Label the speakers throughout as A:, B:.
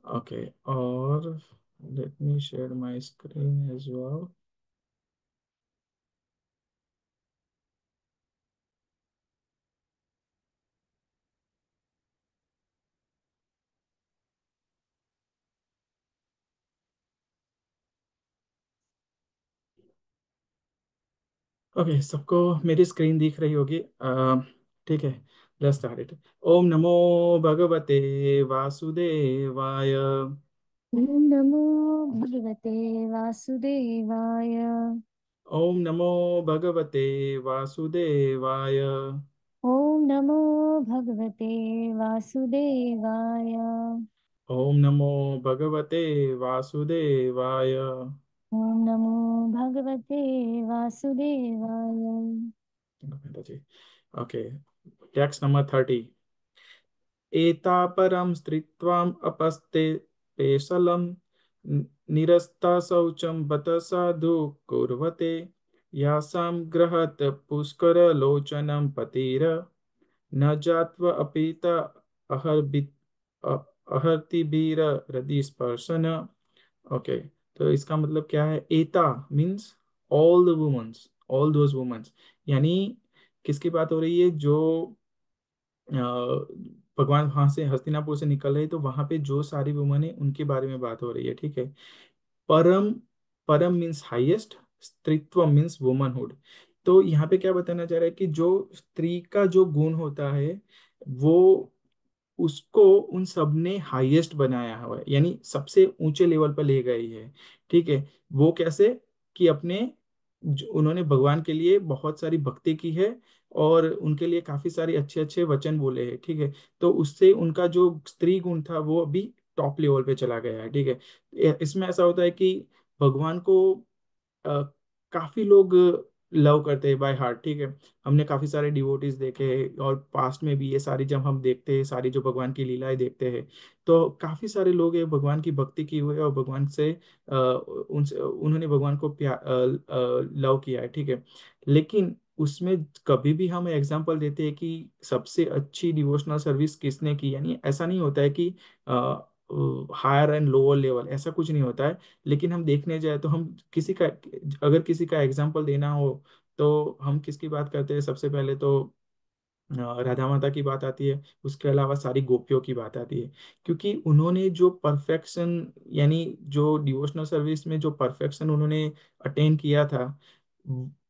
A: Okay. और let me share my screen as well. Okay, सबको मेरी स्क्रीन दिख रही होगी। ठीक है, लेट्स स्टार्ट इट। ओम नमो भगवते वासुदेवाय।
B: ॐ नमो भगवते वासुदेवाय।
A: ओम नमो भगवते वासुदेवाय।
B: ॐ नमो भगवते वासुदेवाय।
A: ओम नमो भगवते वासुदेवाय।
B: ॐ नमो भगवते वासुदेवाय।
A: जी। Okay, text number 30। एता परम स्त्रीत्वाम अपस्ते पेशलम निरस्ता शौचम बत साधु कुर्वते यासाम ग्रहत पुष्कर लोचनम पतिर न जात्व अपीता अहर्बित अहर्ति बीर हृदय स्पर्शन। ओके, तो इसका मतलब क्या है? एता means all the womens, all those womens. यानी किसकी बात हो रही है? जो भगवान वहां से हस्तिनापुर से निकल रहे तो वहां पे जो सारी वुमन है उनके बारे में बात हो रही है, ठीक है। परम, परम मीन्स हाईएस्ट, स्त्रीत्व मीन्स वुमनहुड। तो यहाँ पे क्या बताना चाह रहा है कि जो स्त्री का जो गुण होता है वो, उसको उन सब ने हाईएस्ट बनाया हुआ है, यानी सबसे ऊंचे लेवल पर ले गई है, ठीक है। वो कैसे? कि अपने उन्होंने भगवान के लिए बहुत सारी भक्ति की है और उनके लिए काफी सारे अच्छे अच्छे वचन बोले हैं, ठीक है। तो उससे उनका जो स्त्री गुण था वो अभी टॉप लेवल पे चला गया है, ठीक है। इसमें ऐसा होता है कि भगवान को अ, काफी लोग लव करते हैं बाय हार्ट, ठीक है। हमने काफी सारे डिवोटीज देखे हैं और पास्ट में भी ये सारी जब हम देखते हैं, सारी जो भगवान की लीलाएं देखते हैं, तो काफी सारे लोग हैं भगवान की भक्ति की हुई है और भगवान से उनसे उन्होंने भगवान को प्यार लव किया है, ठीक है। लेकिन उसमें कभी भी हम एग्जांपल देते हैं कि सबसे अच्छी डिवोशनल सर्विस किसने की, यानी ऐसा नहीं होता है कि हायर एंड लोअर लेवल, ऐसा कुछ नहीं होता है। लेकिन हम देखने जाए तो हम किसी का, अगर किसी का एग्जाम्पल देना हो तो हम किसकी बात करते हैं? सबसे पहले तो राधा माता की बात आती है, उसके अलावा सारी गोपियों की बात आती है। क्योंकि उन्होंने जो परफेक्शन, यानी जो डिवोशनल सर्विस में जो परफेक्शन उन्होंने अटेन किया था,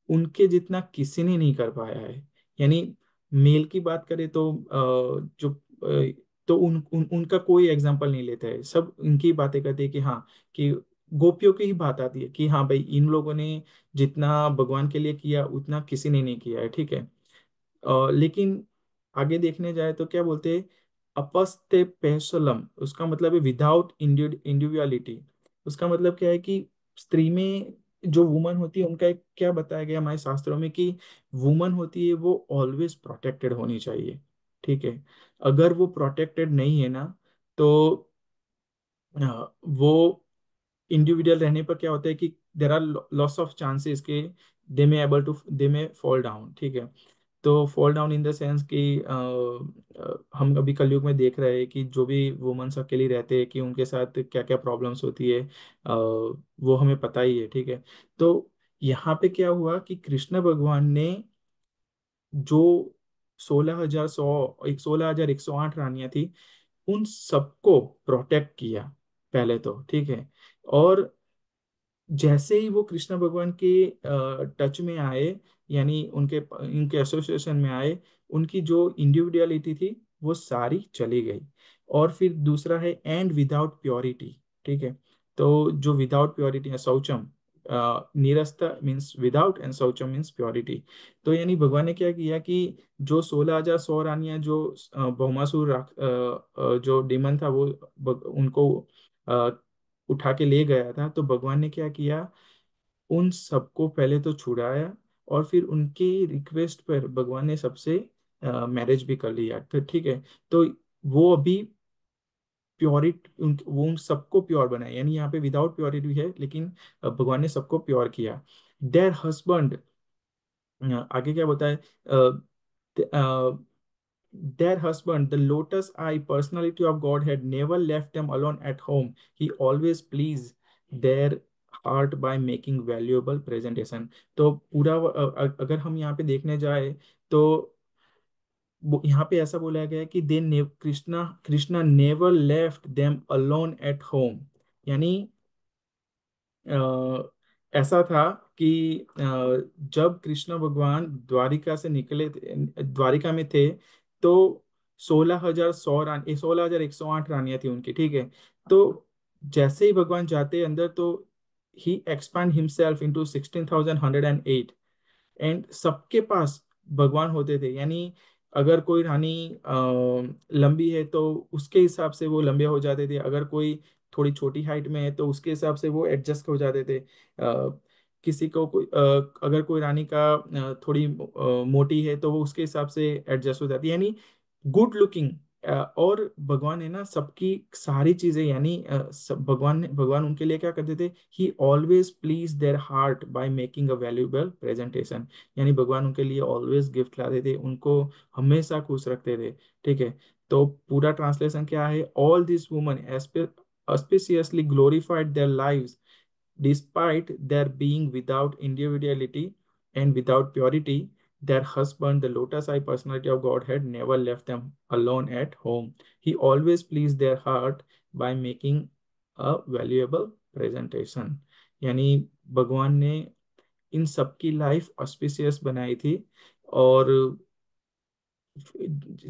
A: उनके जितना किसी ने नहीं कर पाया है। यानी मेल की बात करें तो तो उनका कोई एग्जाम्पल नहीं लेता है, सब इनकी बातें करते हैं कि हाँ, कि गोपियों की ही बात आती है कि हाँ भाई, इन लोगों ने जितना भगवान के लिए किया उतना किसी ने नहीं किया है, ठीक है। लेकिन आगे देखने जाए तो क्या बोलते हैं? अपस्ते पेशलम, उसका मतलब है विदाउट इंडिविजुअलिटी। उसका मतलब क्या है कि स्त्री में जो वुमन होती है उनका एक क्या बताया गया हमारे शास्त्रों में कि वुमन होती है वो ऑलवेज प्रोटेक्टेड होनी चाहिए, ठीक है। अगर वो प्रोटेक्टेड नहीं है ना, तो वो इंडिविजुअल रहने पर क्या होता है कि there are lots of chances के दे मे फॉल डाउन, ठीक है। तो fall down in the sense कि हम अभी कलयुग में देख रहे हैं कि जो भी वुमेन्स अकेली रहते हैं कि उनके साथ क्या क्या प्रॉब्लम्स होती है, वो हमें पता ही है, ठीक है। तो यहाँ पे क्या हुआ कि कृष्ण भगवान ने जो 16,100, 16,108 रानियां थी, उन सबको प्रोटेक्ट किया पहले तो, ठीक है। और जैसे ही वो कृष्ण भगवान के टच में आए, यानी उनके उनके एसोसिएशन में आए, उनकी जो इंडिविजुअलिटी थी वो सारी चली गई। और फिर दूसरा है एंड विदाउट प्योरिटी, ठीक है। तो जो विदाउट प्योरिटी है शौचम, निरस्त मीन्स विदाउट एंड शौचम मीन्स प्योरिटी। तो यानी भगवान ने क्या किया कि जो 16,100 रानियां जो भौमासुर जो डिमन था वो उनको उठा के ले गया था, तो भगवान ने क्या किया? उन सबको पहले तो छुड़ाया और फिर उनके रिक्वेस्ट पर भगवान ने सबसे मैरिज भी कर लिया, तो ठीक है। तो वो अभी प्योरिट वो उन सबको प्योर बनाया, यानी यहाँ पे विदाउट प्योरिटी भी है लेकिन भगवान ने सबको प्योर किया। देयर हस्बैंड, आगे क्या बताए? their husband, the lotus eye personality of Godhead, never left them alone at home. He always pleased their heart by making valuable presentation. तो पूरा अगर हम यहाँ पे देखने जाए तो यहाँ पे ऐसा बोला गया है कि they Krishna Krishna never left them alone at home. यानी ऐसा था कि जब कृष्ण भगवान द्वारिका से निकले द्वारिका में थे तो 16,100 रानी 16,108 रानियां थी उनकी, ठीक है। तो जैसे ही भगवान जाते अंदर तो ही एक्सपांड हिमसेल्फ इनटू 16,108 एंड सबके पास भगवान होते थे। यानी अगर कोई रानी लंबी है तो उसके हिसाब से वो लंबे हो जाते थे, अगर कोई थोड़ी छोटी हाइट में है तो उसके हिसाब से वो एडजस्ट हो जाते थे। किसी को कोई अगर कोई रानी का थोड़ी मोटी है तो वो उसके हिसाब से एडजस्ट हो जाती है। यानी गुड लुकिंग। और भगवान है ना सबकी सारी चीजें, यानी भगवान उनके लिए क्या करते थे, ही always please their heart by making a valuable presentation. यानी भगवान उनके लिए ऑलवेज गिफ्ट लाते थे, उनको हमेशा खुश रखते थे, ठीक है। तो पूरा ट्रांसलेशन क्या है, all this woman auspiciously glorified their lives despite their being without individuality and without purity. Their husband, the lotus eye personality of Godhead, never left them alone at home. He always pleased their heart by making a valuable presentation. यानी भगवान ने इन सबकी life auspicious बनाई थी। और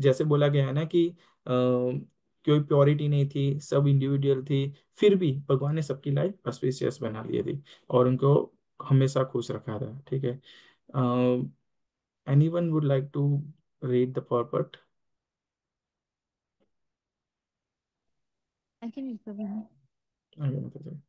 A: जैसे बोला गया है ना कि कोई प्योरिटी नहीं थी, सब इंडिविजुअल थी, फिर भी भगवान ने सबकी लाइफ ऑस्पिशियस बना दी थी और उनको हमेशा खुश रखा था, ठीक है। Anyone would like to read the purport?
B: I can read Prabhu.
A: आगे बताइए।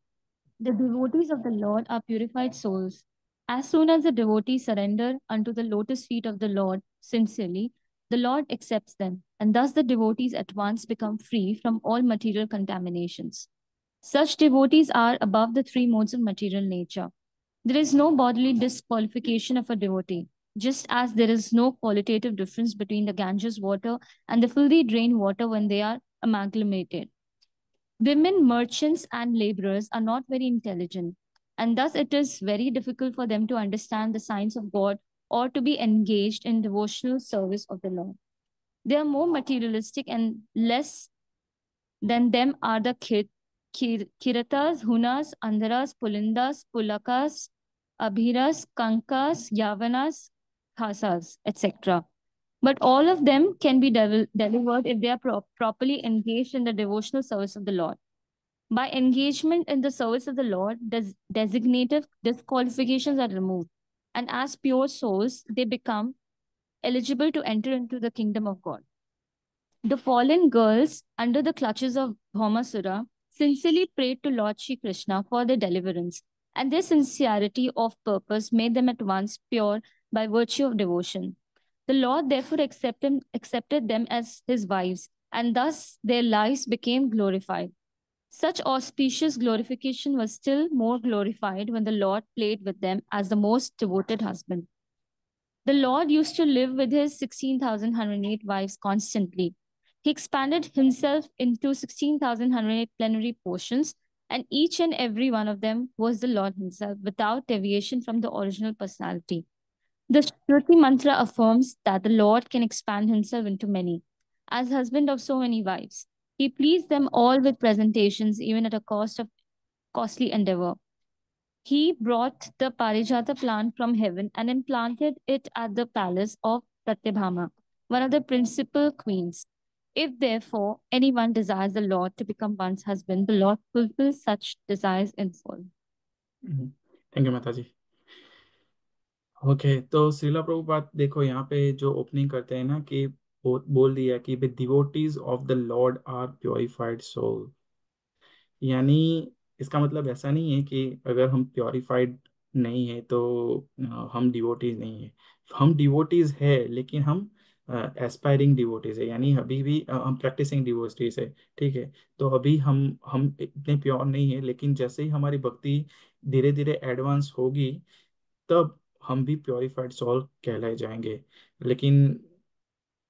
B: The devotees of the Lord are purified souls. As soon as the devotees surrender unto the lotus feet of the Lord sincerely, the Lord accepts them, and thus the devotees at once become free from all material contaminations. Such devotees are above the three modes of material nature. There is no bodily disqualification of a devotee, just as there is no qualitative difference between the Ganges water and the filthy drain water when they are amalgamated. Women, merchants, and laborers are not very intelligent, and thus it is very difficult for them to understand the signs of God or to be engaged in devotional service of the Lord. They are more materialistic and less than them are the Kiratas, Hunas, Andharas, Pulindas, Pulakas, Abhiras, Kankas, Yavanas, Khasas, etc. But all of them can be delivered if they are properly engaged in the devotional service of the Lord. By engagement in the service of the Lord, designated disqualifications are removed, and as pure souls, they become eligible to enter into the kingdom of God. The fallen girls, under the clutches of Bhaumasura, sincerely prayed to Lord Shri Krishna for their deliverance, and their sincerity of purpose made them at once pure by virtue of devotion. The Lord therefore accepted them as his wives, and thus their lives became glorified. Such auspicious glorification was still more glorified when the Lord played with them as the most devoted husband. The Lord used to live with his 16,108 wives constantly. He expanded himself into 16,108 plenary portions, and each and every one of them was the Lord himself without deviation from the original personality. The Shruti mantra affirms that the Lord can expand himself into many, as husband of so many wives. He pleased them all with presentations, even at a cost of costly endeavor. He brought the Parijata plant from heaven and implanted it at the palace of Pratyabhama, one of the principal queens. If therefore anyone desires the Lord to become one's husband, the Lord fulfills such desires in full.
A: Thank you माता जी। Okay, तो श्रीला प्रभुपाद देखो यहाँ पे जो opening करते हैं ना कि बोल दिया कि devotees of the lord are purified soul. यानी इसका मतलब ऐसा नहीं है कि अगर हम प्योरिफाइड नहीं है तो हम डिवोटीज नहीं है। हम डिवोटीज है लेकिन हम एस्पायरिंग डिवोटीज है, यानी अभी भी हम प्रैक्टिसिंग डिवोटीज है, ठीक है। तो अभी हम इतने प्योर नहीं है, लेकिन जैसे ही हमारी भक्ति धीरे धीरे एडवांस होगी तब हम भी प्योरिफाइड सोल कहलाए जाएंगे। लेकिन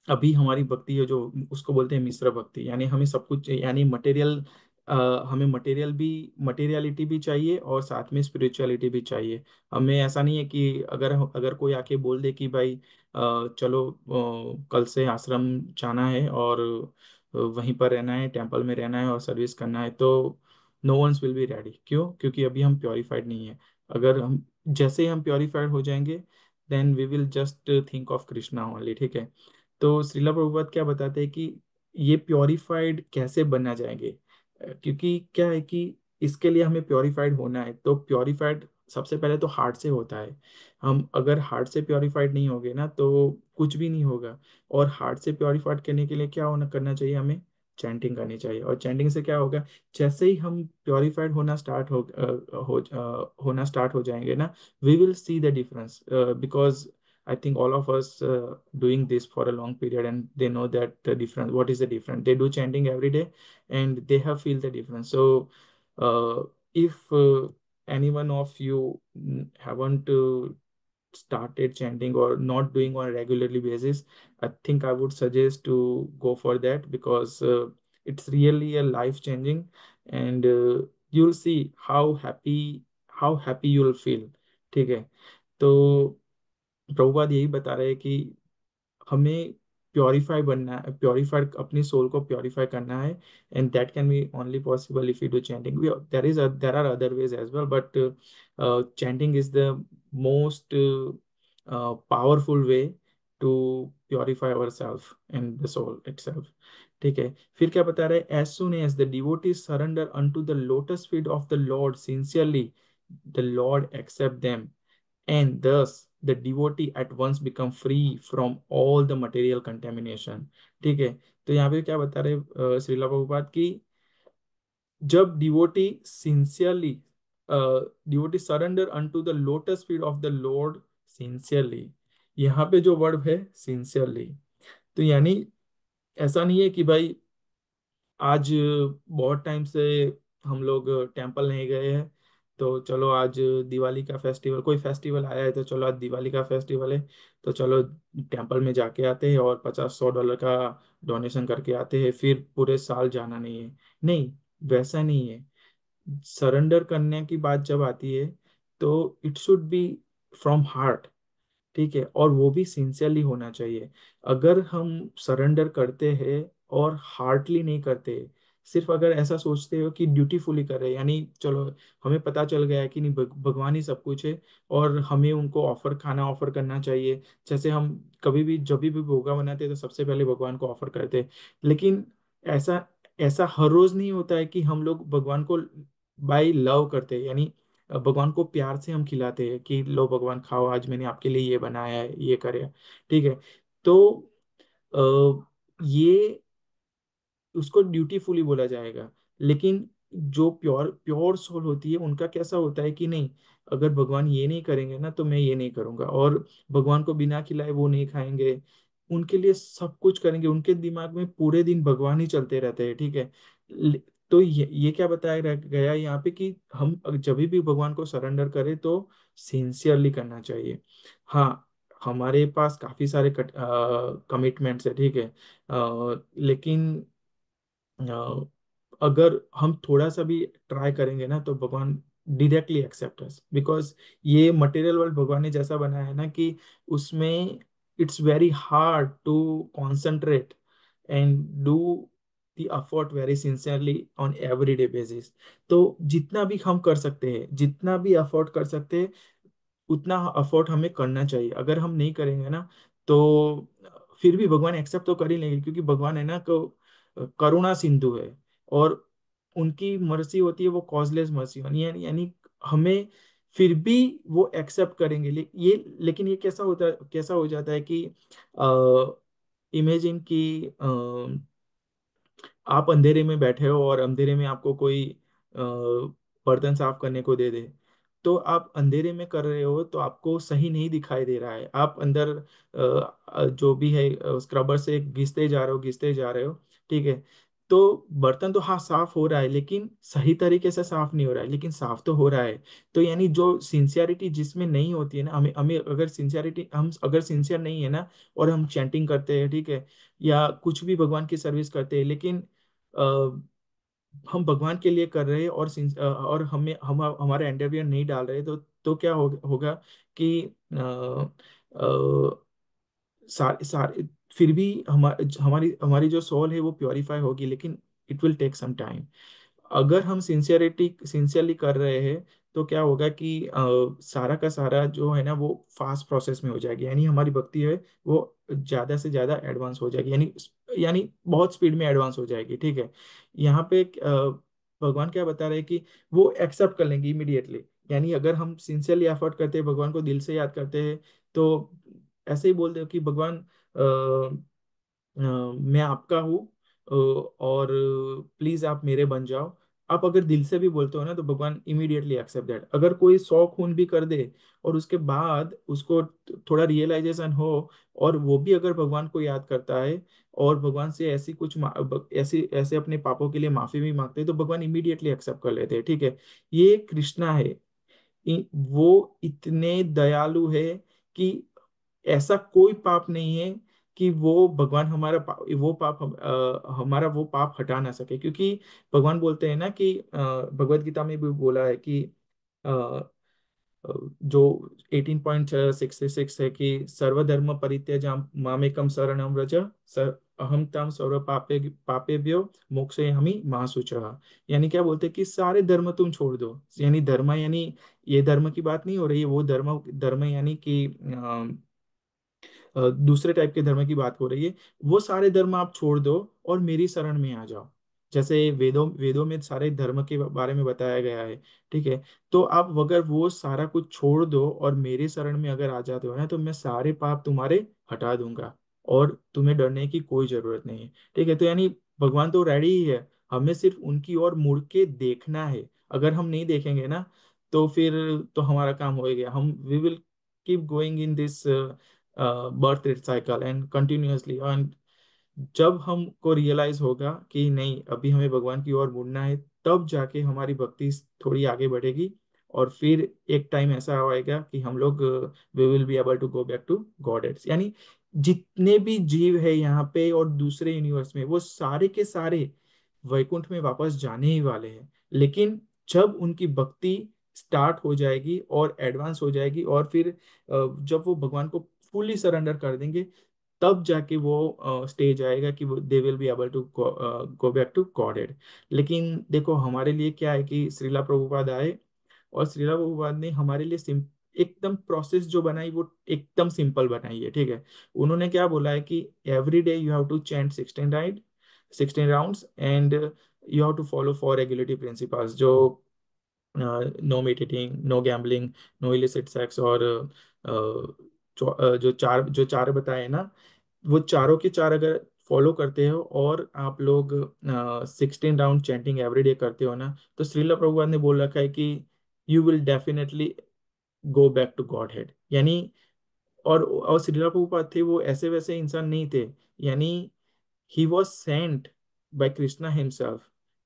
A: अभी हमारी भक्ति है जो, उसको बोलते हैं मिश्र भक्ति, यानी हमें सब कुछ, यानी मटेरियल, हमें मटेरियल भी, मटेरियलिटी भी चाहिए और साथ में स्पिरिचुअलिटी भी चाहिए। हमें ऐसा नहीं है कि अगर अगर कोई आके बोल दे कि भाई चलो कल से आश्रम जाना है और वहीं पर रहना है, टेम्पल में रहना है और सर्विस करना है, तो no ones will be ready. क्यों? क्योंकि अभी हम प्योरीफाइड नहीं है। अगर हम, जैसे ही हम प्योरीफाइड हो जाएंगे, then we will just think of Krishna only, ठीक है। तो श्रीला प्रभुपाद क्या बताते हैं कि ये प्योरीफाइड कैसे बनना जाएंगे। क्योंकि क्या है कि इसके लिए हमें प्योरीफाइड होना है, तो प्योरीफाइड सबसे पहले तो हार्ट से होता है। हम अगर हार्ट से प्योरीफाइड नहीं होगे ना, तो कुछ भी नहीं होगा। और हार्ट से प्योरीफाइड करने के लिए क्या होना करना चाहिए हमें? चैंटिंग करनी चाहिए। और चैंटिंग से क्या होगा? जैसे ही हम प्योरीफाइड होना स्टार्ट हो जाएंगे ना, we will see the difference, because I think all of us doing this for a long period, and they know that the difference. What is the difference? They do chanting every day, and they have feel the difference. So, if any one of you haven't started chanting or not doing on a regularly basis, I think I would suggest to go for that, because it's really a life changing, and you'll see how happy you'll feel, ठीक है। तो प्रभुपाद यही बता रहे हैं कि हमें purify बनना है, प्योरीफाइड अपनी सोल को प्योरीफाई करना है। And that can be only possible if you do chanting. There are other ways as well, but chanting is the most powerful way to purify our self and the soul itself, ठीक है। फिर क्या बता रहे हैं? As soon as the devotees surrender unto the lotus feet of the lord sincerely, the lord accept them, and thus the devotee at once become free from all the material contamination, ठीक है। तो यहाँ पे क्या बता रहे श्रीला प्रभुपाद की, जब devotee surrender unto the lotus feet of the lord sincerely, यहाँ पे जो वर्ड है सिंसियरली, तो यानी ऐसा नहीं है कि भाई आज बहुत टाइम से हम लोग टेम्पल नहीं गए हैं, तो चलो आज दिवाली का फेस्टिवल, कोई फेस्टिवल आया है तो चलो आज दिवाली का फेस्टिवल है, तो चलो टेम्पल में जाके आते हैं और 50-100 डॉलर का डोनेशन करके आते हैं, फिर पूरे साल जाना नहीं है। नहीं, वैसा नहीं है। सरेंडर करने की बात जब आती है, तो it should be from heart, ठीक है, और वो भी सिंसियरली होना चाहिए। अगर हम सरेंडर करते हैं और हार्टली नहीं करते, सिर्फ अगर ऐसा सोचते हो कि ड्यूटीफुली कर रहे हैं, यानी चलो हमें पता चल गया है कि नहीं भगवान ही सब कुछ है और हमें उनको खाना ऑफर करना चाहिए। जैसे हम कभी भी जब भी भोगा बनाते हैं तो सबसे पहले भगवान को ऑफर करते हैं। लेकिन ऐसा ऐसा हर रोज नहीं होता है कि हम लोग भगवान को बाई लव करते हैं, यानी भगवान को प्यार से हम खिलाते हैं कि लो भगवान खाओ, आज मैंने आपके लिए ये बनाया है, ये करे, ठीक है। तो ये उसको ड्यूटीफुली बोला जाएगा। लेकिन जो प्योर प्योर सोल होती है, उनका कैसा होता है कि नहीं, अगर भगवान ये नहीं करेंगे ना, तो मैं ये नहीं करूंगा, और भगवान को बिना खिलाए वो नहीं खाएंगे, उनके लिए सब कुछ करेंगे। उनके दिमाग में पूरे दिन भगवान ही चलते रहते हैं, ठीक है। ले- तो ये क्या बताया गया यहाँ पे कि हम जब भी भगवान को सरेंडर करें तो सिंसियरली करना चाहिए। हाँ, हमारे पास काफी सारे कमिटमेंट्स है, ठीक है, लेकिन अ, अगर हम थोड़ा सा भी ट्राई करेंगे ना, तो भगवान डायरेक्टली एक्सेप्ट अस, बिकॉज ये मटेरियल वर्ल्ड भगवान ने जैसा बनाया है ना कि उसमें it's very hard to concentrate and do the effort very sincerely on everyday basis. तो जितना भी हम कर सकते हैं, जितना भी एफर्ट कर सकते हैं, उतना एफर्ट हमें करना चाहिए। अगर हम नहीं करेंगे ना, तो फिर भी भगवान एक्सेप्ट तो कर ही लेंगे, क्योंकि भगवान है ना करुणा सिंधु है, और उनकी मर्सी होती है वो कॉजलेस मर्सी, यानी हमें फिर भी वो एक्सेप्ट करेंगे। लेकिन ये कैसा हो जाता है कि इमेजिन कि आप अंधेरे में बैठे हो और अंधेरे में आपको कोई बर्तन साफ करने को दे दे, तो आप अंधेरे में कर रहे हो तो आपको सही नहीं दिखाई दे रहा है, आप अंदर जो भी है स्क्रबर से घिसते जा रहे हो, घिसते जा रहे हो, ठीक है। तो बर्तन तो हाँ साफ हो रहा है, लेकिन सही तरीके से साफ नहीं हो रहा है, लेकिन साफ तो हो रहा है। तो यानी जो सिंसियरिटी जिसमें नहीं होती है ना, हमें हमें अगर सिंसियरिटी, हम अगर सिंसियर नहीं है ना, और हम चैंटिंग करते हैं, ठीक है, या कुछ भी भगवान की सर्विस करते हैं, लेकिन हम भगवान के लिए कर रहे हैं, और और हमारे अंडरवियर नहीं डाल रहे, तो क्या होगा कि सारे सारे फिर भी हमारी हमारी जो सोल है वो प्योरीफाई होगी, लेकिन it will take some time. अगर हम सिंसियरली कर रहे हैं, तो क्या होगा कि सारा का सारा जो है ना वो फास्ट प्रोसेस में हो जाएगी, यानी हमारी भक्ति है वो ज्यादा से ज्यादा एडवांस हो जाएगी, यानी बहुत स्पीड में एडवांस हो जाएगी, ठीक है। यहाँ पे भगवान क्या बता रहे हैं कि वो एक्सेप्ट कर लेंगे इमिडिएटली। यानी अगर हम सिंसियरली एफर्ट करते हैं, भगवान को दिल से याद करते हैं, तो ऐसे ही बोल दो कि भगवान मैं आपका हूँ, और प्लीज आप मेरे बन जाओ। आप अगर दिल से भी बोलते हो ना, तो भगवान इमीडिएटली एक्सेप्ट दैट। अगर कोई 100 खून भी कर दे, और उसके बाद उसको थोड़ा रियलाइजेशन हो, और वो भी अगर भगवान को याद करता है, और भगवान से ऐसी कुछ ऐसी ऐसे अपने पापों के लिए माफी भी मांगते हैं, तो भगवान इमीडिएटली एक्सेप्ट कर लेते हैं, ठीक है। ये कृष्णा है। वो इतने दयालु है कि ऐसा कोई पाप नहीं है कि वो भगवान हमारा वो पाप हटा ना सके, क्योंकि भगवान बोलते हैं ना कि भगवत गीता में भी बोला है कि जो 18.66 है कि सर्वधर्म परित्यज्य मामेकम शरणम व्रज, अहम ताम सर्व पापेभ्यो मोक्षयामि मा शुचः। यानी क्या बोलते हैं कि सारे धर्म तुम छोड़ दो, यानी धर्म, यानी ये धर्म की बात नहीं हो रही है, वो धर्म धर्म यानी कि दूसरे टाइप के धर्म की बात हो रही है। वो सारे धर्म आप छोड़ दो और मेरी शरण में आ जाओ। जैसे वेदों वेदों में सारे धर्म के बारे में बताया गया है, ठीक है। तो आप अगर वो सारा कुछ छोड़ दो और मेरी शरण में अगर आ जाते हो ना, तो मैं सारे पाप तुम्हारे हटा दूंगा, और तुम्हें डरने की कोई जरूरत नहीं है, ठीक है। तो यानी भगवान तो रेडी ही है, हमें सिर्फ उनकी ओर मुड़ के देखना है। अगर हम नहीं देखेंगे ना, तो फिर तो हमारा काम हो ही गया। हम we will keep going in this birth rate cycle and continuously. And जब हमको रियलाइज होगा कि नहीं, अभी हमें भगवान की ओर मुड़ना है, तब जाके हमारी भक्ति थोड़ी आगे बढ़ेगी, और फिर एक टाइम ऐसा आएगा कि हम लोग we will be able to go back to Godhead. यानी जितने भी जीव है यहाँ पे और दूसरे यूनिवर्स में, वो सारे के सारे वैकुंठ में वापस जाने ही वाले हैं, लेकिन जब उनकी भक्ति स्टार्ट हो जाएगी और एडवांस हो जाएगी, और फिर जब वो भगवान को फुली सरेंडर कर देंगे, तब जाके वो स्टेज आएगा कि वो they will be able to go back to Godhead. लेकिन देखो हमारे लिए क्या है कि श्रीला प्रभुपाद आए, और श्रीला प्रभुपाद ने हमारे लिए एकदम प्रोसेस जो बनाई वो एकदम सिंपल बनाई है, ठीक है। उन्होंने क्या बोला है कि every day you have to chant 16 rounds, and you have to follow 4 regulatory principles, जो no meat eating, no gambling, no illicit sex, और जो चार बताए ना, वो चारों के चार अगर फॉलो करते हो, और आप लोग 16 राउंड चैंटिंग एवरी डे करते हो ना, तो श्रीला प्रभुपाद ने बोल रखा है कि you will definitely go back to Godhead. यानी और श्रीला प्रभुपाद थे, वो ऐसे वैसे इंसान नहीं थे। यानी he was sent by Krishna himself,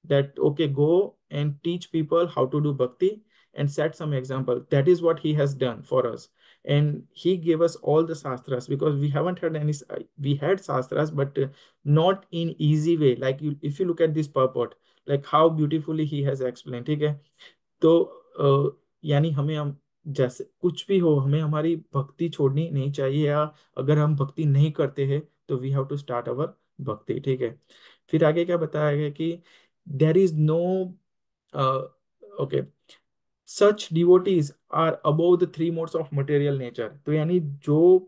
A: that okay, go and teach people how to do bhakti and set some example. That is what he has done for us. And he gave us all the shastras, because we haven't had any, we had shastras, but not in easy way, like if you look at this purport, like how beautifully he has explained, ठीक है। तो यानी हम जैसे कुछ भी हो, हमें हमारी भक्ति छोड़नी नहीं चाहिए, या अगर हम भक्ति नहीं करते हैं, तो we have to start our bhakti, ठीक है। फिर आगे क्या बताया गया कि there is no, okay, such devotees are above the 3 modes of material nature. तो यानी जो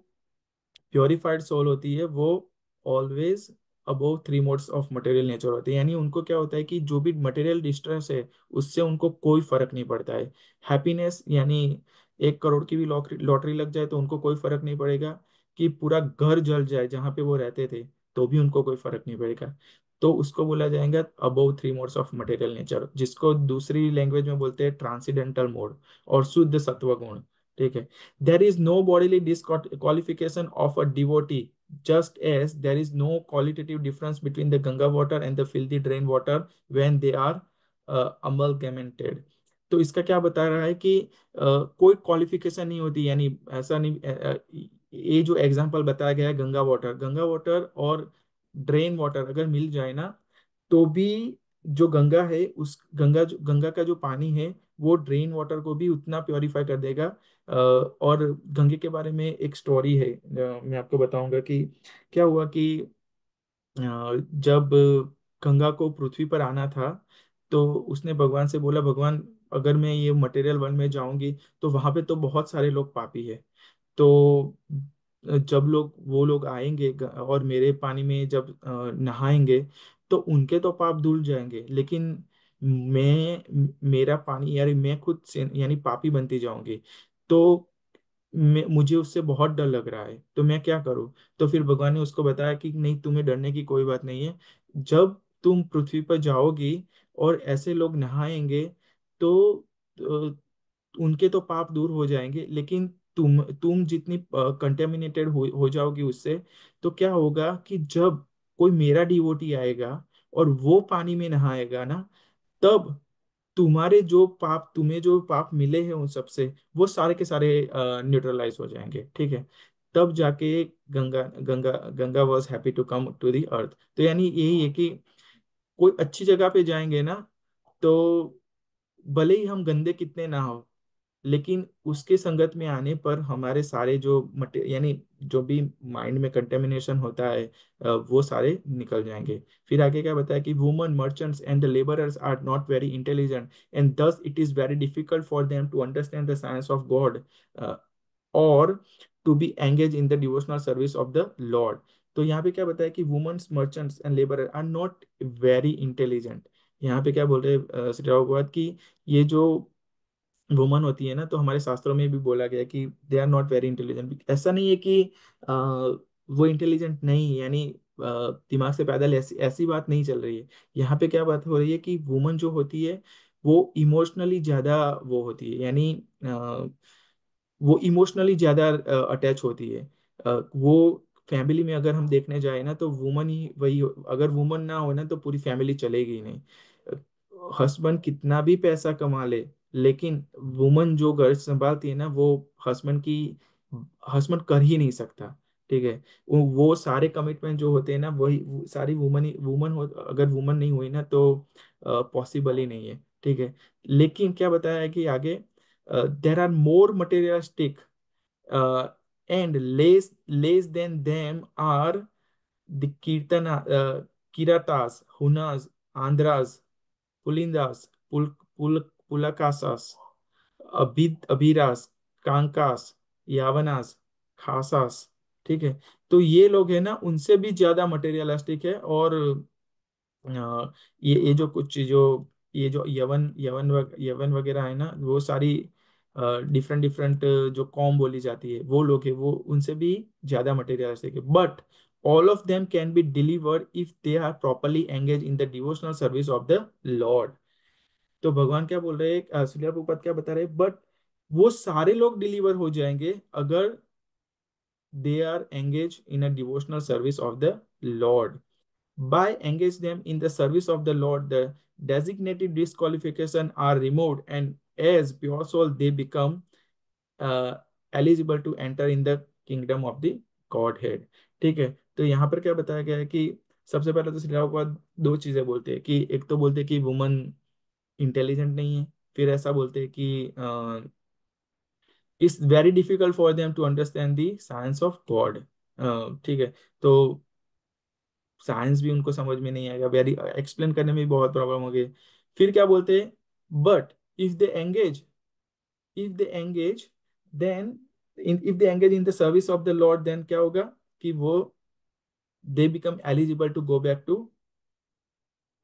A: प्योरिफाइड सोल होती है, वो always above 3 modes of material nature होती है। यानी उनको क्या होता है कि जो भी मटेरियल डिस्ट्रेस है, उससे उनको कोई फर्क नहीं पड़ता है। हैप्पीनेस, यानी 1 करोड़ की भी लॉटरी लॉटरी लग जाए, तो उनको कोई फर्क नहीं पड़ेगा। कि पूरा घर जल जाए जहाँ पे वो रहते थे, तो भी उनको कोई फर्क नहीं पड़ेगा। तो उसको बोला जाएगा above 3 modes of material nature, जिसको दूसरी लैंग्वेज में बोलते हैं ट्रांसीडेंटल मोड, और शुद्ध सत्व गुण, ठीक है। There is no bodily disqualification of a devotee just as there is no qualitative difference between the Ganga water and the filthy drain water when they are amalgamated. तो इसका क्या बता रहा है कि कोई क्वालिफिकेशन नहीं होती, यानी ऐसा नहीं, ये जो एग्जांपल बताया गया है, गंगा वाटर और ड्रेन वाटर अगर मिल जाए ना, तो भी जो गंगा है, उस गंगा का जो पानी है वो ड्रेन वाटर को भी उतना प्योरीफाई कर देगा। और गंगे के बारे में एक स्टोरी है, मैं आपको बताऊंगा कि क्या हुआ कि जब गंगा को पृथ्वी पर आना था, तो उसने भगवान से बोला, भगवान अगर मैं ये मटेरियल वर्ल्ड में जाऊंगी तो वहां पे तो बहुत सारे लोग पापी है। तो जब वो लोग आएंगे और मेरे पानी में जब नहाएंगे, तो उनके तो पाप धुल जाएंगे, लेकिन मेरा पानी, यानी मैं खुद से यानी पापी बनती जाऊंगी। तो मुझे उससे बहुत डर लग रहा है, तो मैं क्या करूं? तो फिर भगवान ने उसको बताया कि नहीं, तुम्हें डरने की कोई बात नहीं है। जब तुम पृथ्वी पर जाओगी और ऐसे लोग नहाएंगे, तो उनके तो पाप दूर हो जाएंगे, लेकिन तुम जितनी कंटेमिनेटेड हो जाओगी उससे, तो क्या होगा कि जब कोई मेरा डिवोटी आएगा और वो पानी में नहाएगा ना, तब तुम्हें जो पाप मिले हैं उन सबसे, वो सारे के सारे न्यूट्रलाइज हो जाएंगे, ठीक है। तब जाके Ganga was happy to come to the earth. तो यानी यही है कि कोई अच्छी जगह पे जाएंगे ना, तो भले ही हम गंदे कितने ना हो, लेकिन उसके संगत में आने पर हमारे सारे जो यानी जो भी माइंड में कंटेमिनेशन होता है, वो सारे निकल जाएंगे। फिर आगे क्या बताया कि woman merchants and the labourers are not very intelligent, and thus it is very difficult for them to understand the science of God और to be engage in the devotional service of the Lord. तो यहाँ पे क्या बताया कि womens merchants and labour are not very intelligent. यहाँ पे क्या बोल रहे हैं श्री भगवत की, ये जो वुमन होती है ना, तो हमारे शास्त्रों में भी बोला गया है कि they are not very intelligent. ऐसा नहीं है कि वो इंटेलिजेंट नहीं है, यानी दिमाग से पैदल, ऐसी ऐसी बात नहीं चल रही है। यहाँ पे क्या बात हो रही है कि वुमन जो होती है वो इमोशनली ज्यादा वो होती है, यानी वो इमोशनली ज्यादा अटैच होती है। वो फैमिली में अगर हम देखने जाए ना, तो वुमन ही वही, अगर वुमन ना हो ना तो पूरी फैमिली चलेगी ही नहीं। हस्बैंड कितना भी पैसा कमा ले, लेकिन वुमन जो घर संभालती है ना, वो हस्बैंड कर ही नहीं सकता, ठीक है। वो सारे कमिटमेंट जो होते हैं ना, वो सारी वुमन हो, अगर वुमन नहीं हुई ना तो पॉसिबल ही नहीं है, ठीक है। लेकिन क्या बताया है कि आगे there are more materialistic and less than them are the kiratas, hunas, andhras, pulindas, pulakasas, अभिरास, कांकास, यावनास, खासास, ठीक है। तो ये लोग है ना, उनसे भी ज्यादा मटेरियलिस्टिक है। और ये जो कुछ जो ये जो यवन वगैरह है ना, वो सारी डिफरेंट डिफरेंट जो कॉम बोली जाती है, वो लोग है, वो उनसे भी ज्यादा मटेरियलिस्टिक है। But all of them can be delivered if they are properly engage in the devotional service of the Lord. तो भगवान क्या बोल रहे हैं, श्रीला प्रभुपाद क्या बता रहे हैं, बट वो सारे लोग डिलीवर हो जाएंगे अगर they are engage in a devotional service of the lord. By engage them in the service of the Lord, the designated disqualification are removed, and as pure soul, they become uh, eligible to enter in the kingdom of the Godhead। ठीक है। तो यहाँ पर क्या बताया गया है कि सबसे पहले तो श्री प्रभुपाद दो चीजें बोलते हैं, कि एक तो बोलते हैं कि वुमन इंटेलिजेंट नहीं है, फिर ऐसा बोलते हैं कि it's very difficult for them to understand the science of God. ठीक है। तो साइंस भी उनको समझ में नहीं आएगा, वेरी एक्सप्लेन करने में भी बहुत प्रॉब्लम होगी। फिर क्या बोलते हैं, but if they engage if they engage then if they engage in the service of the lord, then क्या होगा कि वो they become eligible to go back to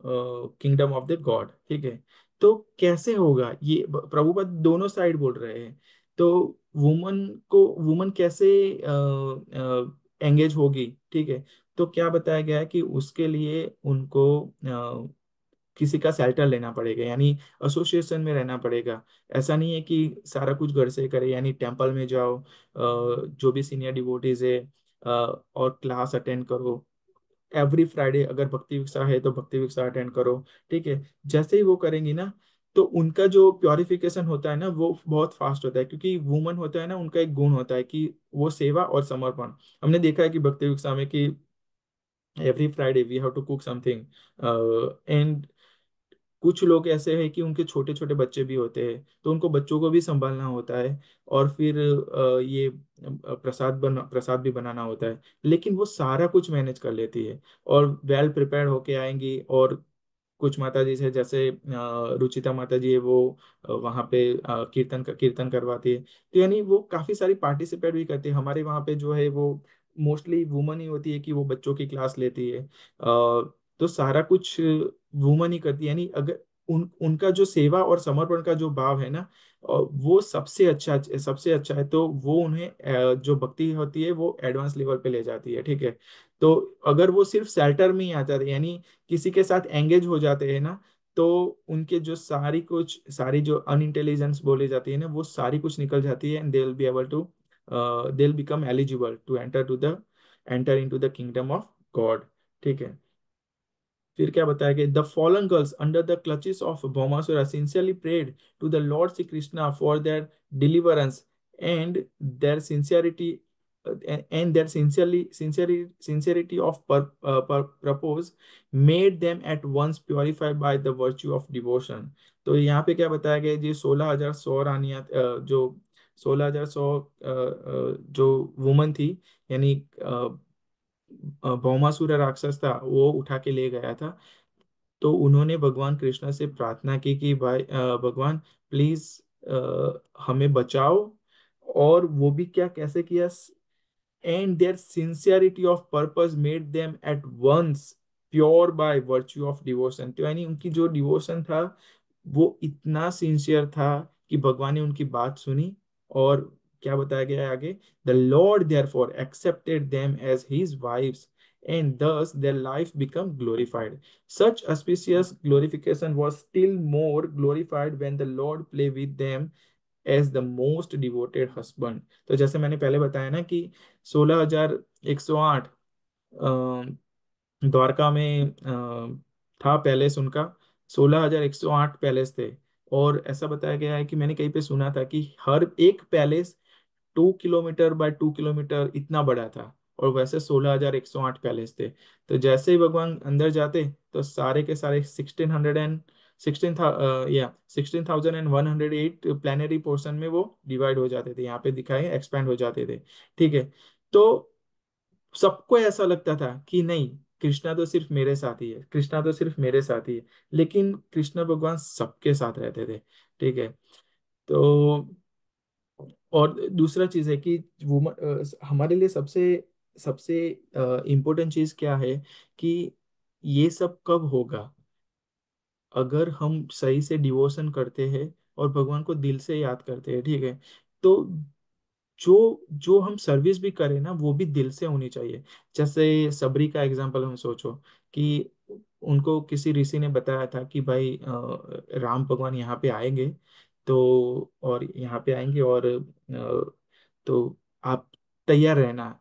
A: kingdom of the God, ठीक है। तो कैसे होगा ये, प्रभुपद दोनों साइड बोल रहे हैं। तो वुमन कैसे एंगेज होगी, ठीक है। तो क्या बताया गया है कि उसके लिए उनको किसी का शेल्टर लेना पड़ेगा, यानी एसोसिएशन में रहना पड़ेगा। ऐसा नहीं है कि सारा कुछ घर से करे, यानी टेम्पल में जाओ, जो भी सीनियर डिवोटीज है और क्लास अटेंड करो। एवरी फ्राइडे अगर भक्ति विक्सा है तो भक्ति विक्सा अटेंड करो। ठीक है, जैसे ही वो करेंगी ना, तो उनका जो प्योरिफिकेशन होता है ना वो बहुत फास्ट होता है, क्योंकि वुमन होता है ना, उनका एक गुण होता है कि वो सेवा और समर्पण। हमने देखा है कि भक्ति विक्सा में कि every Friday we have to cook something, and कुछ लोग ऐसे हैं कि उनके छोटे छोटे बच्चे भी होते हैं, तो उनको बच्चों को भी संभालना होता है, और फिर ये प्रसाद भी बनाना होता है, लेकिन वो सारा कुछ मैनेज कर लेती है और वेल प्रिपेयर्ड होके आएंगी। और कुछ माता जी से, जैसे रुचिता माता जी है, वो वहाँ पे कीर्तन करवाती है। तो यानी वो काफी सारी पार्टिसिपेट भी करती है। हमारे वहाँ पे जो है वो मोस्टली वुमन ही होती है कि वो बच्चों की क्लास लेती है। तो सारा कुछ वुमन ही करती है, यानी अगर उनका जो सेवा और समर्पण का जो भाव है ना, वो सबसे अच्छा है। तो वो उन्हें जो भक्ति होती है वो एडवांस लेवल पे ले जाती है। ठीक है, तो अगर वो सिर्फ सेल्टर में ही आ जाते, यानी किसी के साथ एंगेज हो जाते हैं ना, तो उनके जो सारी जो अनइंटेलिजेंस बोली जाती है ना, वो सारी कुछ निकल जाती है, and they will be able to, they will become eligible to enter into the kingdom of God. ठीक है, फिर क्या बताया कि the fallen girls under the clutches of Bhaumasura sincerely prayed to the Lord Shri Krishna for their deliverance, and their sincerity and their sincerity of purpose made them at once purified by the virtue of devotion। तो यहाँ पे क्या बताया गया जी, 16,100 रानियां, जो 16,100 जो woman थी, यानी भौमासुर राक्षस था, वो उठा के ले गया था। तो उन्होंने भगवान कृष्ण से प्रार्थना की कि भाई भगवान प्लीज हमें बचाओ। और वो भी क्या कैसे किया, and their sincerity of purpose made them at once pure by virtue of devotion। तो यानी उनकी जो डिवोशन था वो इतना सिंसियर था कि भगवान ने उनकी बात सुनी। और क्या बताया गया है आगे, the Lord therefore accepted them as his wives, and thus their life become glorified। Such auspicious glorification was still more glorified when the Lord play with them as the most devoted husband. तो जैसे मैंने पहले बताया ना कि 16,108 द्वारका में था palace उनका, 16,108 पैलेस थे। और ऐसा बताया गया है कि मैंने कहीं पे सुना था कि हर एक पैलेस 2 किलोमीटर बाय 2 किलोमीटर इतना बड़ा था, और वैसे 16,108 पैलेस थे। तो जैसे ही भगवान अंदर जाते, तो सारे के सारे 16,108 प्लानरी पोर्शन में वो डिवाइड हो जाते थे, यहाँ पे दिखाए एक्सपैंड हो जाते थे। ठीक है, तो सबको ऐसा लगता था कि नहीं, कृष्णा तो सिर्फ मेरे साथ ही है, कृष्णा तो सिर्फ मेरे साथ ही है, लेकिन कृष्ण भगवान सबके साथ रहते थे। ठीक है, तो और दूसरा चीज है कि वो हमारे लिए सबसे सबसे इम्पोर्टेंट चीज क्या है कि ये सब कब होगा, अगर हम सही से डिवोशन करते हैं और भगवान को दिल से याद करते हैं। ठीक है, तो जो जो हम सर्विस भी करें ना, वो भी दिल से होनी चाहिए। जैसे सबरी का एग्जांपल हम सोचो कि उनको किसी ऋषि ने बताया था कि भाई राम भगवान यहाँ पे आएंगे, तो और यहाँ पे आएंगे, और तो आप तैयार रहना।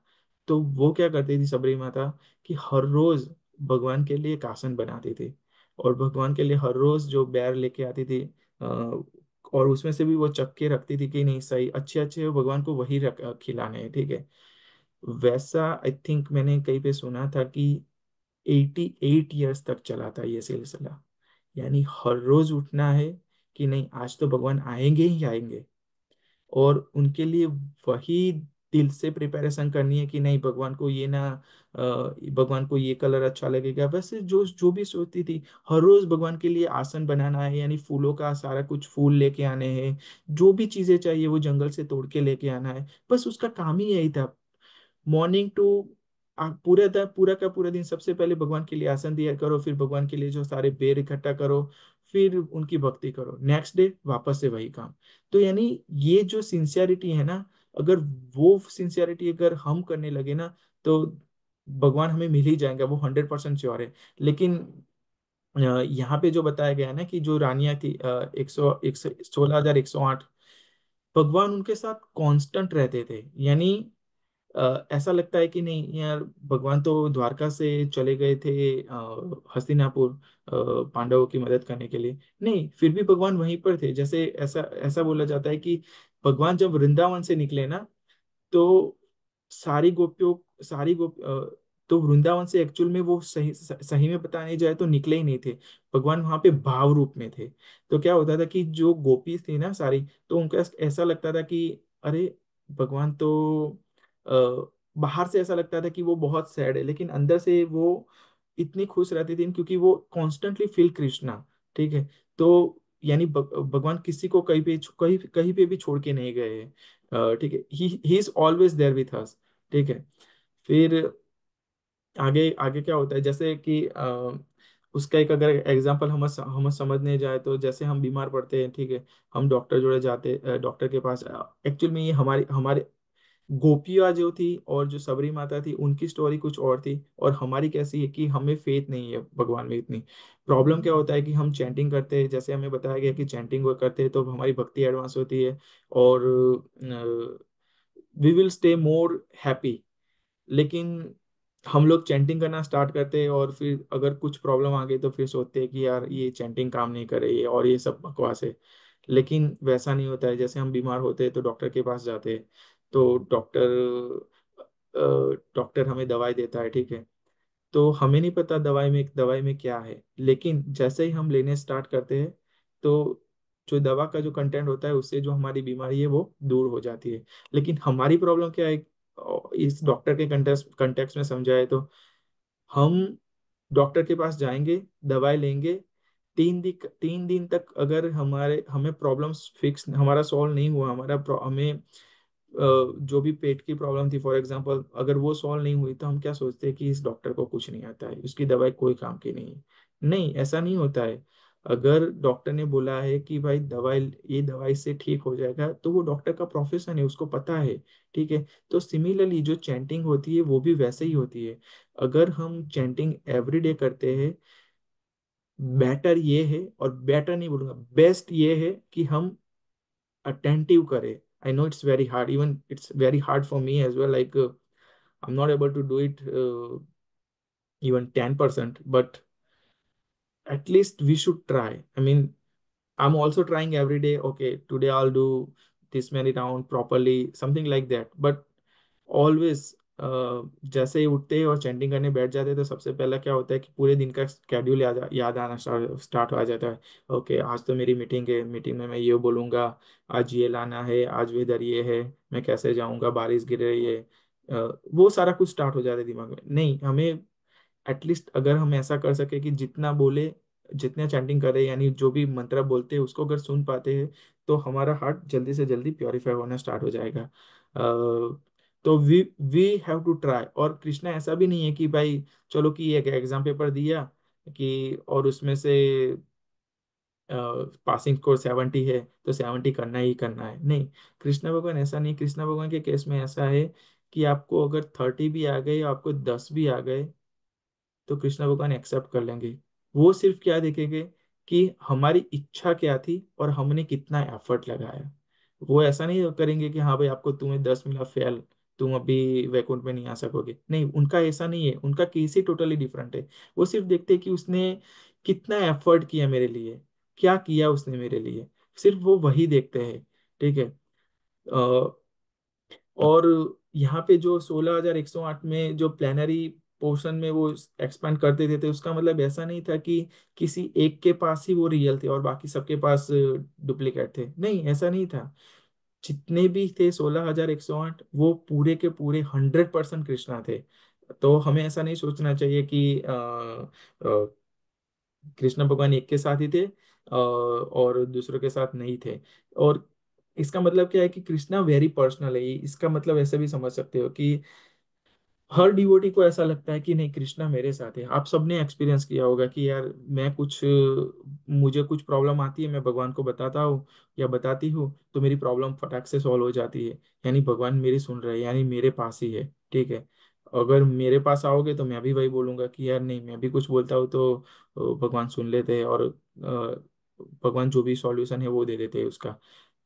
A: तो वो क्या करती थी सबरी माता, कि हर रोज भगवान के लिए एक आसन बनाती थी, और भगवान के लिए हर रोज जो बैर लेके आती थी, और उसमें से भी वो चक्के रखती थी कि नहीं सही अच्छे अच्छे भगवान को वही खिलाने हैं। ठीक है, वैसा आई थिंक मैंने कहीं पे सुना था कि 88 ईयर्स तक चला था ये सिलसिला। यानी हर रोज उठना है कि नहीं, आज तो भगवान आएंगे ही आएंगे, और उनके लिए वही दिल से प्रिपरेशन करनी है कि नहीं, भगवान को ये ना भगवान को ये कलर अच्छा लगेगा। वैसे जो जो भी सोचती थी, हर रोज भगवान के लिए आसन बनाना है, यानी फूलों का सारा कुछ फूल लेके आने हैं, जो भी चीजें चाहिए वो जंगल से तोड़ के लेके आना है। बस उसका काम ही यही था, मॉर्निंग टू पूरा का पूरा दिन सबसे पहले भगवान के लिए आसन दिया करो, फिर भगवान के लिए जो सारे बेर इकट्ठा करो, फिर उनकी भक्ति करो, नेक्स्ट डे वापस से वही काम। तो यानी ये जो सिंसियरिटी है ना, अगर वो सिंसियरिटी अगर हम करने लगे ना, तो भगवान हमें मिल ही जाएगा, वो 100% श्योर है। लेकिन यहाँ पे जो बताया गया है ना कि जो रानियां थी, 16,108, भगवान उनके साथ कांस्टेंट रहते थे। यानी ऐसा लगता है कि नहीं यार, भगवान तो द्वारका से चले गए थे हस्तिनापुर पांडवों की मदद करने के लिए। नहीं, फिर भी भगवान वहीं पर थे। जैसे ऐसा ऐसा बोला जाता है कि भगवान जब वृंदावन से निकले ना, तो सारी गोपियों सारी गोप तो वृंदावन से एक्चुअल में वो सही सही में बताने जाए तो निकले ही नहीं थे। भगवान वहां पे भाव रूप में थे। तो क्या होता था कि जो गोपी थी ना सारी, तो उनका ऐसा लगता था कि अरे, भगवान तो बाहर से ऐसा लगता था कि वो बहुत सैड है, लेकिन अंदर से वो इतनी खुश रहती थी क्योंकि वो कॉन्स्टेंटली फील कृष्णा। ठीक है। तो यानी भगवान किसी को कहीं कहीं पे भी छोड़ के नहीं गए हैं। ठीक है, he is always there with us. ठीक है। फिर आगे आगे क्या होता है, जैसे कि उसका एक अगर एग्जांपल हम समझने जाए, तो जैसे हम बीमार पड़ते हैं, ठीक है, हम डॉक्टर जोड़े जाते, डॉक्टर के पास। एक्चुअल में ये हमारी हमारे गोपियाँ जो थी और जो सबरी माता थी, उनकी स्टोरी कुछ और थी, और हमारी कैसी है कि हमें फेथ नहीं है भगवान में इतनी। प्रॉब्लम क्या होता है कि हम चैंटिंग करते हैं, जैसे हमें बताया गया कि चैंटिंग वो करते हैं तो हमारी भक्ति एडवांस होती है, और we will stay more happy. लेकिन हम लोग चैंटिंग करना स्टार्ट करते हैं, और फिर अगर कुछ प्रॉब्लम आ गई तो फिर सोचते हैं कि यार ये चैंटिंग काम नहीं कर रही है और ये सब बकवास है। लेकिन वैसा नहीं होता है। जैसे हम बीमार होते हैं तो डॉक्टर के पास जाते हैं, तो डॉक्टर हमें दवाई देता है। ठीक है। तो हमें नहीं पता दवाई में क्या है, लेकिन जैसे ही हम लेने स्टार्ट करते हैं, तो जो दवा का जो कंटेंट होता है उससे जो हमारी बीमारी है वो दूर हो जाती है। लेकिन हमारी प्रॉब्लम क्या है, इस डॉक्टर के कंटेक्स्ट में समझाए तो, हम डॉक्टर के पास जाएंगे, दवाई लेंगे, 3 दिन तक अगर हमारे हमें प्रॉब्लम्स फिक्स हमारा सॉल्व नहीं हुआ, हमें जो भी पेट की प्रॉब्लम थी फॉर एग्जांपल, अगर वो सॉल्व नहीं हुई, तो हम क्या सोचते हैं कि इस डॉक्टर को कुछ नहीं आता है, उसकी दवाई कोई काम की नहीं है। नहीं, ऐसा नहीं होता है। अगर डॉक्टर ने बोला है कि भाई दवाई, ये दवाई से ठीक हो जाएगा, तो वो डॉक्टर का प्रोफेशन है, उसको पता है। ठीक है। तो सिमिलरली जो चैंटिंग होती है वो भी वैसे ही होती है। अगर हम चैंटिंग एवरीडे करते हैं, बेटर ये है, और बेटर नहीं बोलूंगा, बेस्ट ये है कि हम attentive करे। I know it's very hard, even it's very hard for me as well, like I'm not able to do it even 10%, but at least we should try. I mean, I'm also trying every day. Okay, today I'll do this many round properly, something like that. But always जैसे ही उठते हैं और chanting करने बैठ जाते हैं, तो सबसे पहला क्या होता है कि पूरे दिन का स्केड्यूल याद आना स्टार्ट हो जाता है। ओके, आज तो मेरी मीटिंग है, मीटिंग में मैं ये बोलूँगा, आज ये लाना है, आज वेदर ये है, मैं कैसे जाऊँगा, बारिश गिर रही है। वो सारा कुछ स्टार्ट हो जाता है दिमाग में। नहीं, हमें एटलीस्ट अगर हम ऐसा कर सके कि जितना बोले, जितने चैंटिंग करे, यानी जो भी मंत्र बोलते हैं उसको अगर सुन पाते हैं, तो हमारा हार्ट जल्दी से जल्दी प्योरीफाई होना स्टार्ट हो जाएगा। तो वी हैव टू ट्राई। और कृष्णा ऐसा भी नहीं है कि भाई चलो कि एक एग्जाम पेपर दिया कि और उसमें से पासिंग स्कोर 70 है तो 70 करना ही करना है। नहीं, कृष्णा भगवान ऐसा नहीं। कृष्णा भगवान के केस में ऐसा है कि आपको अगर 30 भी आ गए, आपको 10 भी आ गए, तो कृष्णा भगवान एक्सेप्ट कर लेंगे। वो सिर्फ क्या देखेंगे कि हमारी इच्छा क्या थी और हमने कितना एफर्ट लगाया। वो ऐसा नहीं करेंगे कि हाँ भाई आपको, तुम्हें 10 मिला, फेल, तुम अभी वैकुंठ में नहीं आ सकोगे। नहीं, उनका ऐसा नहीं है, उनका केस ही टोटली डिफरेंट है। वो सिर्फ देखते हैं कि उसने कितना एफर्ट किया मेरे लिए, क्या किया उसने मेरे लिए, सिर्फ वो वही देखते हैं। ठीक है। और यहाँ पे जो 16,108 में जो प्लेनरी पोर्शन में वो एक्सपेंड करते थे, तो उसका मतलब ऐसा नहीं था कि किसी एक के पास ही वो रियल थे और बाकी सबके पास डुप्लीकेट थे। नहीं, ऐसा नहीं था। जितने भी थे 16,108, वो पूरे के पूरे 100% कृष्णा थे। तो हमें ऐसा नहीं सोचना चाहिए कि कृष्ण भगवान एक के साथ ही थे और दूसरों के साथ नहीं थे। और इसका मतलब क्या है कि कृष्णा वेरी पर्सनल है। इसका मतलब ऐसे भी समझ सकते हो कि हर डिवोटी को ऐसा लगता है कि नहीं, कृष्णा मेरे साथ है। आप सबने एक्सपीरियंस किया होगा कि यार मैं कुछ मुझे कुछ प्रॉब्लम आती है, मैं भगवान को बताता हूँ या बताती हूँ, तो मेरी प्रॉब्लम फटाक से सॉल्व हो जाती है। यानी भगवान मेरी सुन रहे हैं, यानी मेरे पास ही है। ठीक है। अगर मेरे पास आओगे तो मैं भी वही बोलूंगा कि यार नहीं, मैं भी कुछ बोलता हूँ तो भगवान सुन लेते हैं, और भगवान जो भी सॉल्यूशन है वो दे देते हैं उसका।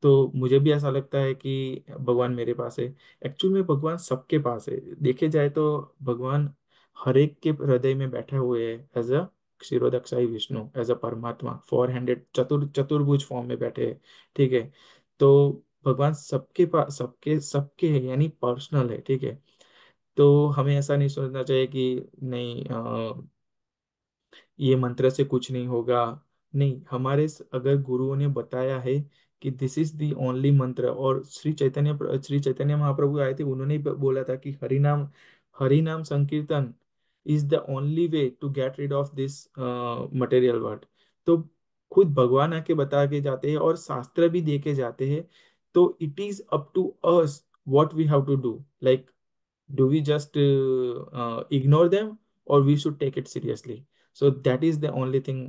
A: तो मुझे भी ऐसा लगता है कि भगवान मेरे पास है। एक्चुअल में भगवान सबके पास है। देखे जाए तो भगवान हर एक के हृदय में बैठे हुए हैं, as a Kshirodakshayi Vishnu, as a Paramatma, 400 चतुर्भुज फॉर्म में बैठे हैं। ठीक है। तो भगवान सबके पास, सबके सबके है, यानी पर्सनल है। ठीक है। तो हमें ऐसा नहीं सोचना चाहिए कि नहीं, ये मंत्र से कुछ नहीं होगा। नहीं, अगर गुरुओं ने बताया है कि दिस इज द ओनली मंत्र, और श्री चैतन्य महाप्रभु आए थे, उन्होंने बोला था कि Hari Nam Sankirtan is the only way to get rid of this material world. तो खुद भगवान आके बता के जाते हैं और शास्त्र भी दे के जाते हैं। तो it is up to us what we have to do, like do we just ignore them, or we should take it seriously? So that is the only thing.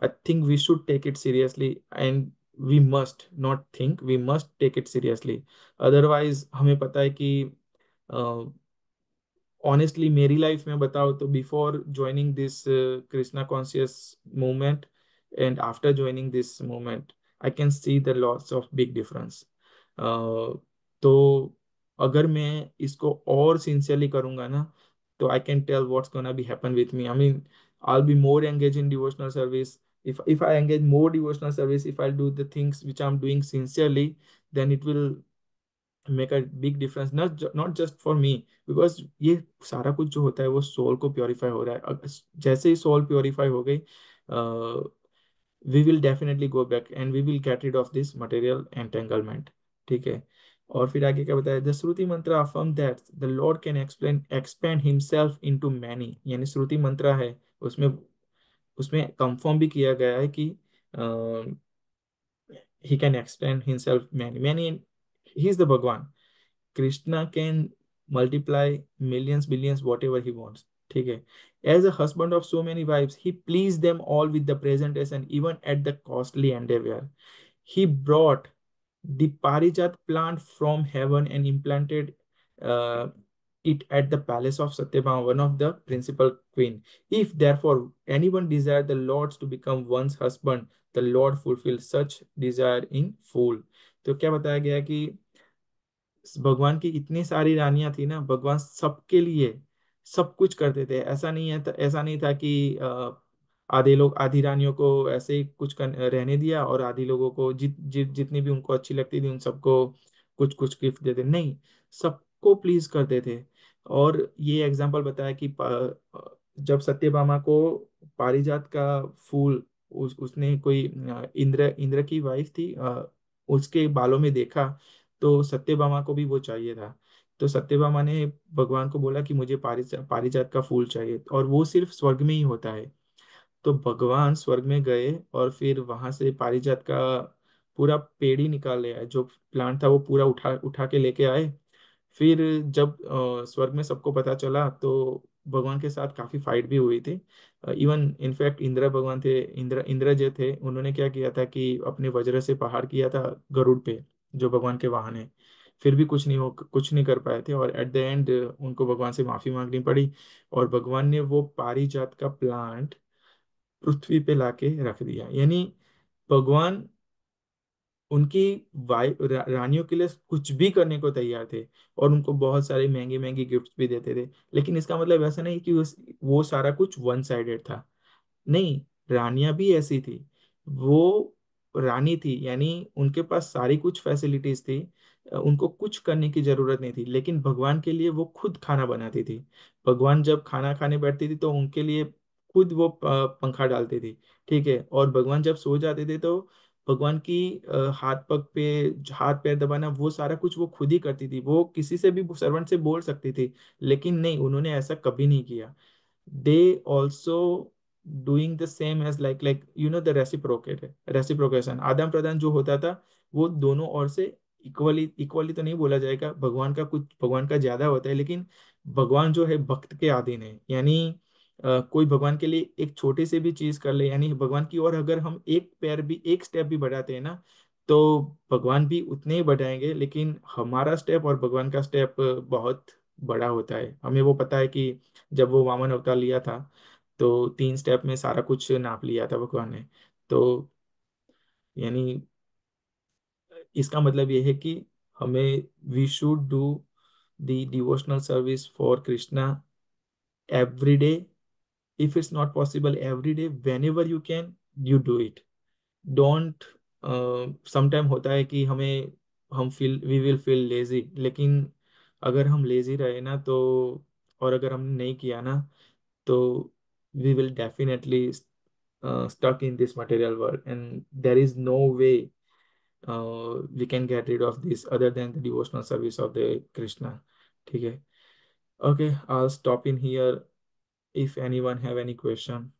A: I think we should take it seriously, and we must not think, we must take it seriously. Otherwise हमें पता है कि honestly मेरी life में बताओ तो before joining this Krishna conscious movement and after joining this movement, I can see the lots of big difference. तो अगर मैं इसको और सिंसियरली करूंगा ना, तो I can tell what's gonna be happen with me. I mean, I'll be more engaged in devotional service. If I engage more devotional service, if I'll do the things which I'm doing sincerely, then it will make a big difference, not just for me, because ये सारा कुछ जो होता है वो soul को purify हो रहा है। जैसे ही सोल प्योरीफाई हो गई, we will definitely go back and we will get rid of this material entanglement. ठीक है। और फिर आगे क्या बताया, द श्रुति मंत्र affirm that the Lord can expand himself into many, यानी श्रुति मंत्र है, उसमें उसमें कंफर्म भी किया गया है कि he can expand himself many many, he is the भगवान। Krishna can multiply millions, billions, whatever he wants. ठीक है। As a husband of so many wives, he pleased them all with the presentation, even at the costly endeavor. He brought the Parijat plant from heaven and implanted uh, it at the palace of Satyabhama, one of the principal queen. If therefore anyone desire the lords to become one's husband, the Lord fulfills such desire in full. तो क्या बताया गया है कि भगवान की इतनी सारी रानियां थी ना, भगवान सबके लिए सब कुछ करते थे। ऐसा नहीं था कि आधे लोग, आधी रानियों को ऐसे ही रहने दिया, और आधी लोगों को जितनी भी उनको अच्छी लगती थी उन सबको कुछ कुछ गिफ्ट देते, नहीं, सबको प्लीज करते थे। और ये एग्जाम्पल बताया कि जब सत्यभामा को पारिजात का फूल, उसने कोई इंद्र इंद्र की वाइफ थी, उसके बालों में देखा, तो सत्यभामा को भी वो चाहिए था। तो सत्यभामा ने भगवान को बोला कि मुझे पारिजात का फूल चाहिए, और वो सिर्फ स्वर्ग में ही होता है। तो भगवान स्वर्ग में गए और फिर वहां से पारिजात का पूरा पेड़ ही निकाल ले आए, जो प्लांट था वो पूरा उठा उठा के लेके आए। फिर जब स्वर्ग में सबको पता चला, तो भगवान के साथ काफी फाइट भी हुई थी। इवन इनफैक्ट इंद्र भगवान थे, इंद्र जो थे, उन्होंने क्या किया था कि अपने वज्र से प्रहार किया था गरुड़ पे, जो भगवान के वाहन है। फिर भी कुछ नहीं कर पाए थे, और एट द एंड उनको भगवान से माफी मांगनी पड़ी। और भगवान ने वो पारिजात का प्लांट पृथ्वी पे लाके रख दिया। यानी भगवान उनकी रानियों के लिए कुछ भी करने को तैयार थे, और उनको बहुत सारे महंगे महंगे गिफ्ट्स भी देते थे। लेकिन इसका मतलब ऐसा नहीं कि वो सारा कुछ वन साइडेड था। नहीं, रानियां भी ऐसी थी। वो रानी थी, यानी उनके पास सारी कुछ फैसिलिटीज थी, उनको कुछ करने की जरूरत नहीं थी, लेकिन भगवान के लिए वो खुद खाना बनाती थी। भगवान जब खाना खाने बैठती थी तो उनके लिए खुद वो पंखा डालती थी। ठीक है। और भगवान जब सो जाते थे तो भगवान की हाथ पग पे हाथ पैर दबाना, वो सारा कुछ वो खुद ही करती थी। वो किसी से भी सर्वेंट से बोल सकती थी, लेकिन नहीं, उन्होंने ऐसा कभी नहीं किया। they also doing the same as like the reciprocation, आदान प्रदान जो होता था, वो दोनों ओर से इक्वली इक्वली तो नहीं बोला जाएगा, भगवान का ज्यादा होता है, लेकिन भगवान जो है भक्त के अधीन है। यानी कोई भगवान के लिए एक छोटी सी भी चीज कर ले, यानी भगवान की ओर अगर हम एक स्टेप भी बढ़ाते हैं ना, तो भगवान भी उतने ही बढ़ाएंगे। लेकिन हमारा स्टेप और भगवान का स्टेप बहुत बड़ा होता है। हमें वो पता है कि जब वो वामन अवतार लिया था, तो 3 स्टेप में सारा कुछ नाप लिया था भगवान ने। तो यानी इसका मतलब ये है कि हमें we should do the devotional service for Krishna every day. If it's not possible every day, whenever you can, you do it. Don't sometime होता है कि हमें हम feel we will feel lazy, लेकिन अगर हम लेजी रहे ना तो, और अगर हमने नहीं किया ना, तो we will definitely stuck in this material world, and there is no way we can get rid of this other than the devotional service of the Krishna. ठीक है. Okay, I'll stop in here if anyone have any question.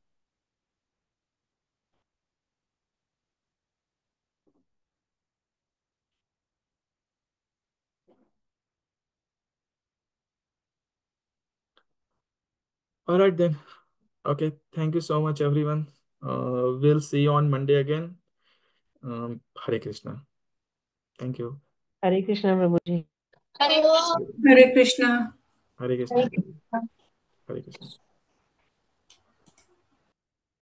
A: All right then. Okay, thank you so much, everyone. We'll see you on Monday again. Hare Krishna. Thank you.
C: Hare Krishna Prabhu ji.
D: Hare Krishna.
A: Hare Krishna. Hare Krishna.